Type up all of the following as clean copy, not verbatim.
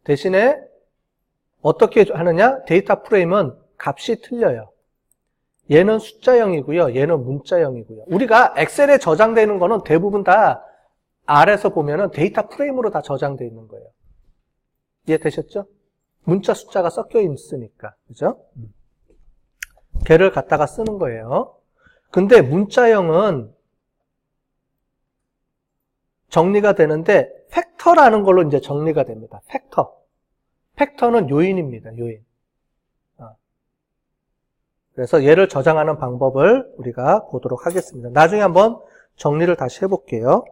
대신에 어떻게 하느냐? 데이터 프레임은 값이 틀려요. 얘는 숫자형이고요. 얘는 문자형이고요. 우리가 엑셀에 저장되는 거는 대부분 다 R에서 보면은 데이터 프레임으로 다 저장되어 있는 거예요. 이해되셨죠? 문자 숫자가 섞여 있으니까. 그죠? 걔를 갖다가 쓰는 거예요. 근데 문자형은 정리가 되는데 팩터라는 걸로 이제 정리가 됩니다. 팩터. 팩터는 요인입니다. 요인. 그래서 얘를 저장하는 방법을 우리가 보도록 하겠습니다. 나중에 한번 정리를 다시 해볼게요.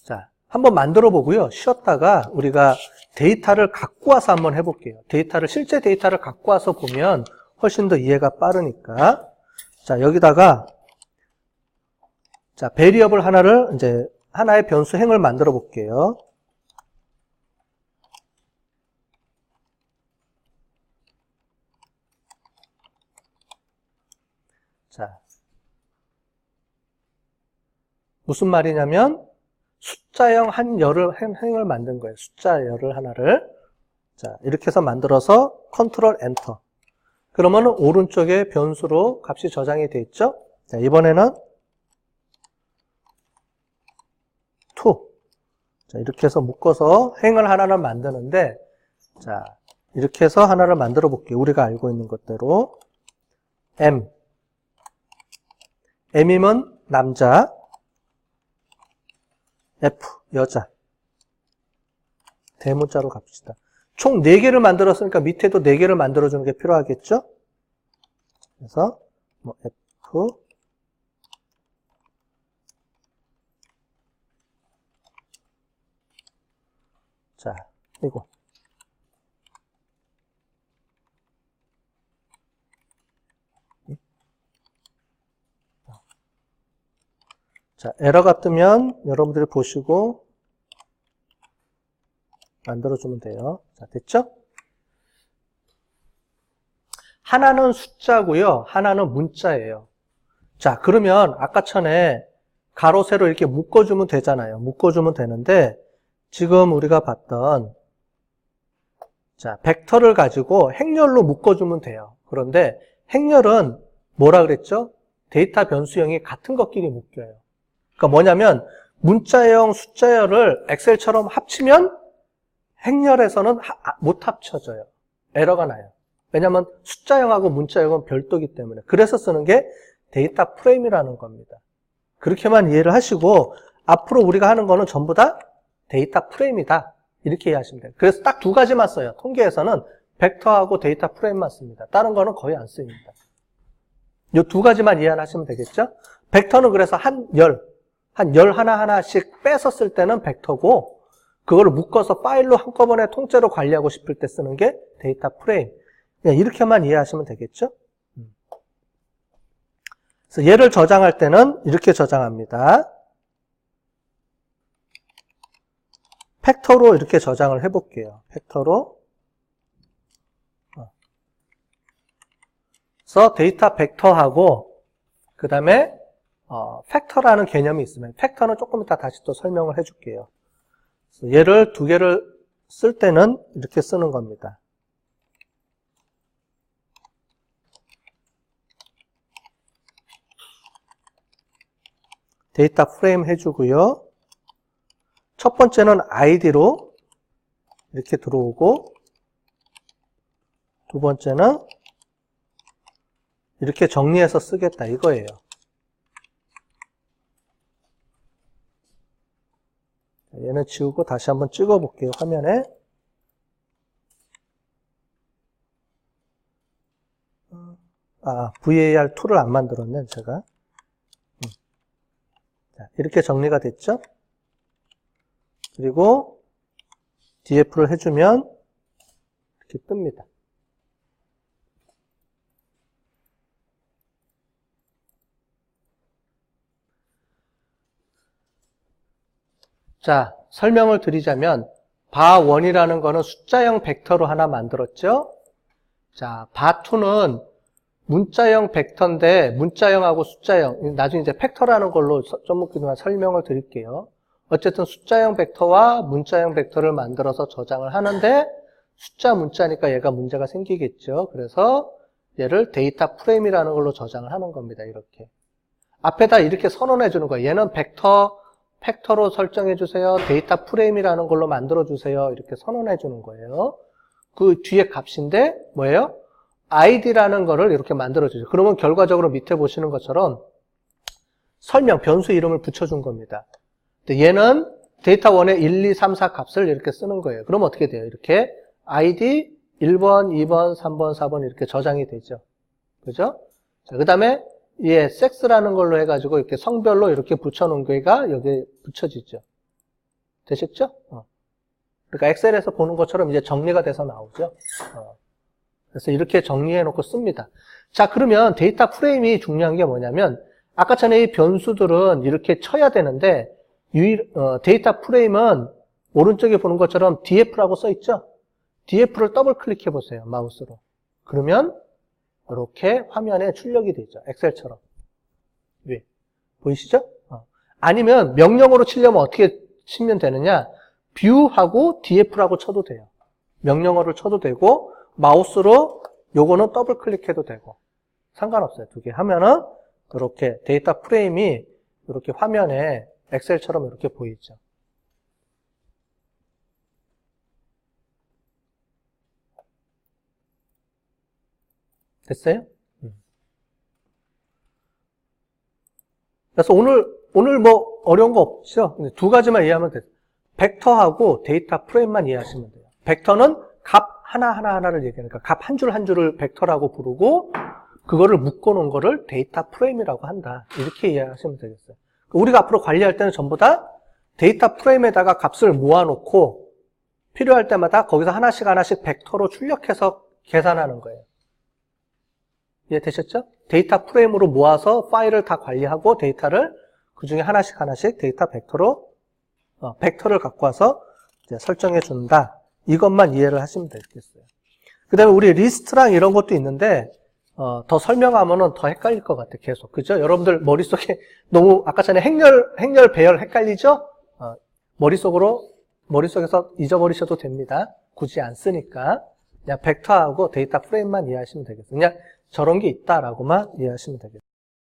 자, 한번 만들어 보고요. 쉬었다가 우리가 데이터를 갖고 와서 한번 해볼게요. 실제 데이터를 갖고 와서 보면 훨씬 더 이해가 빠르니까. 자, 여기다가 자, 베리어블 하나의 변수 행을 만들어 볼게요. 자, 무슨 말이냐면 숫자형 행을 만든 거예요. 숫자 열을 하나를. 자, 이렇게 해서 만들어서 컨트롤 엔터. 그러면은 오른쪽에 변수로 값이 저장이 돼 있죠? 자, 이번에는 to. 자, 이렇게 해서 묶어서 행을 하나를 만드는데, 자, 이렇게 해서 하나를 만들어 볼게요. 우리가 알고 있는 것대로. M이면 남자, F, 여자. 대문자로 갑시다. 총 4개를 만들었으니까 밑에도 4개를 만들어주는 게 필요하겠죠? 그래서, F, 자, 이거. 자, 에러가 뜨면 여러분들이 보시고 만들어주면 돼요. 자, 됐죠? 하나는 숫자고요. 하나는 문자예요. 자, 그러면 아까 전에 가로, 세로 이렇게 묶어주면 되잖아요. 묶어주면 되는데 지금 우리가 봤던 자, 벡터를 가지고 행렬로 묶어주면 돼요. 그런데 행렬은 뭐라 그랬죠? 데이터 변수형이 같은 것끼리 묶여요. 그러니까 뭐냐면 문자형, 숫자형을 엑셀처럼 합치면 행렬에서는 못 합쳐져요. 에러가 나요. 왜냐하면 숫자형하고 문자형은 별도이기 때문에. 그래서 쓰는 게 데이터 프레임이라는 겁니다. 그렇게만 이해를 하시고 앞으로 우리가 하는 거는 전부 다 데이터 프레임이다. 이렇게 이해하시면 돼요. 그래서 딱 2가지만 써요. 통계에서는 벡터하고 데이터 프레임만 씁니다. 다른 거는 거의 안 씁니다. 이 2가지만 이해하시면 되겠죠? 벡터는 그래서 한 열 하나씩 빼서 쓸 때는 벡터고 그걸 묶어서 파일로 한꺼번에 통째로 관리하고 싶을 때 쓰는 게 데이터 프레임. 그냥 이렇게만 이해하시면 되겠죠? 그래서 얘를 저장할 때는 이렇게 저장합니다. 팩터로 이렇게 저장을 해볼게요. 팩터로. 그래서 데이터 벡터하고 그 다음에 팩터라는 개념이 있으면 팩터는 조금 이따 다시 또 설명을 해줄게요. 얘를 2개를 쓸 때는 이렇게 쓰는 겁니다. 데이터 프레임 해주고요. 첫 번째는 id로 이렇게 들어오고 두 번째는 이렇게 정리해서 쓰겠다 이거예요. 얘는 지우고 다시 한번 찍어 볼게요. 화면에. VAR2를 안 만들었네, 제가. 자, 이렇게 정리가 됐죠? 그리고 DF를 해주면 이렇게 뜹니다. 자, 설명을 드리자면 바1이라는 거는 숫자형 벡터로 하나 만들었죠? 자, 바2는 문자형 벡터인데 문자형하고 숫자형, 나중에 이제 팩터라는 걸로 좀 그동안 설명을 드릴게요. 어쨌든 숫자형 벡터와 문자형 벡터를 만들어서 저장을 하는데 숫자 문자니까 얘가 문제가 생기겠죠. 그래서 얘를 데이터 프레임이라는 걸로 저장을 하는 겁니다. 이렇게 앞에다 이렇게 선언해 주는 거예요. 얘는 팩터로 설정해 주세요. 데이터 프레임이라는 걸로 만들어 주세요. 이렇게 선언해 주는 거예요. 그 뒤에 값인데 뭐예요? id라는 거를 이렇게 만들어 주죠. 그러면 결과적으로 밑에 보시는 것처럼 설명, 변수 이름을 붙여준 겁니다. 근데 얘는 데이터 1의 1, 2, 3, 4 값을 이렇게 쓰는 거예요. 그럼 어떻게 돼요? 이렇게 id 1번, 2번, 3번, 4번 이렇게 저장이 되죠. 그죠? 자, 그 다음에 얘 섹스라는 걸로 해가지고 이렇게 성별로 이렇게 붙여놓은 게가 여기에 붙여지죠. 되셨죠? 그러니까 엑셀에서 보는 것처럼 이제 정리가 돼서 나오죠. 그래서 이렇게 정리해놓고 씁니다. 자, 그러면 데이터 프레임이 중요한 게 뭐냐면 아까 전에 이 변수들은 이렇게 쳐야 되는데 데이터 프레임은 오른쪽에 보는 것처럼 df라고 써있죠? df를 더블 클릭해 보세요. 마우스로. 그러면 이렇게 화면에 출력이 되죠. 엑셀처럼. 왜? 보이시죠? 아니면 명령어로 치려면 어떻게 치면 되느냐? 뷰하고 df라고 쳐도 돼요. 명령어를 쳐도 되고 마우스로 요거는 더블 클릭해도 되고 상관없어요. 두 개 하면은 이렇게 데이터 프레임이 이렇게 화면에 엑셀처럼 이렇게 보이죠. 됐어요? 그래서 오늘 뭐 어려운 거 없죠? 두 가지만 이해하면 돼요. 벡터하고 데이터 프레임만 이해하시면 돼요. 벡터는 값 하나를 얘기하니까 값 한 줄 한 줄을 벡터라고 부르고 그거를 묶어놓은 거를 데이터 프레임이라고 한다. 이렇게 이해하시면 되겠어요. 우리가 앞으로 관리할 때는 전부 다 데이터 프레임에다가 값을 모아놓고 필요할 때마다 거기서 하나씩 벡터로 출력해서 계산하는 거예요. 이해되셨죠? 데이터 프레임으로 모아서 파일을 다 관리하고 데이터를 그 중에 하나씩 데이터 벡터를 갖고 와서 이제 설정해 준다. 이것만 이해를 하시면 되겠어요. 그 다음에 우리 리스트랑 이런 것도 있는데 더 설명하면은 더 헷갈릴 것 같아요. 계속. 그죠? 여러분들 머릿속에 너무 아까 전에 행렬, 배열 헷갈리죠? 머릿속에서 잊어버리셔도 됩니다. 굳이 안 쓰니까. 그냥 벡터하고 데이터 프레임만 이해하시면 되겠어요. 그냥 저런 게 있다라고만 이해하시면 되겠어요.